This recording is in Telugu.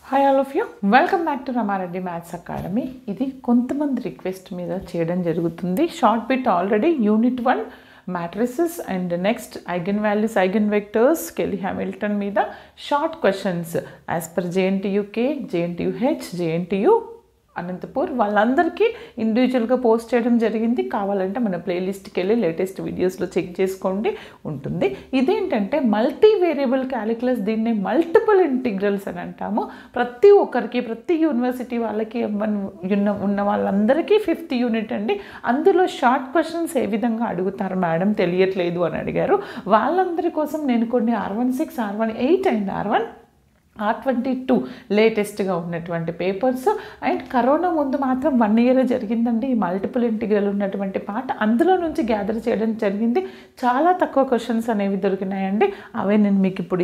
Hi all of you welcome back to Rama Reddy maths academy. ఇది కొంతమంది రిక్వెస్ట్ మీద చేయడం జరుగుతుంది. Short bit already unit 1 matrices and next eigen values eigen vectors Cayley Hamilton మీద short questions as per JNTUK, JNTUH, JNTU Anantapur వాళ్ళందరికీ ఇండివిజువల్గా పోస్ట్ చేయడం జరిగింది. కావాలంటే మన ప్లేలిస్ట్కి వెళ్ళి లేటెస్ట్ వీడియోస్లో చెక్ చేసుకోండి ఉంటుంది. ఇదేంటంటే మల్టీ వేరియబుల్ క్యాలిక్యులస్, దీన్నే మల్టిపుల్ ఇంటిగ్రల్స్ అని అంటాము. ప్రతి ఒక్కరికి ప్రతి యూనివర్సిటీ వాళ్ళకి ఉన్న వాళ్ళందరికీ 5th యూనిట్ అండి. అందులో షార్ట్ క్వశ్చన్స్ ఏ విధంగా అడుగుతారు మేడం తెలియట్లేదు అని అడిగారు. వాళ్ళందరి కోసం నేను కొన్ని R16, R18 అండ్ R22 లేటెస్ట్గా ఉన్నటువంటి పేపర్స్ అండ్ కరోనా ముందు మాత్రం 1 year జరిగిందండి ఈ మల్టిపుల్ ఇంటిగ్రల్ ఉన్నటువంటి పార్ట్. అందులో నుంచి గ్యాదర్ చేయడం జరిగింది. చాలా తక్కువ క్వశ్చన్స్ అనేవి దొరికినాయండి. అవే నేను మీకు ఇప్పుడు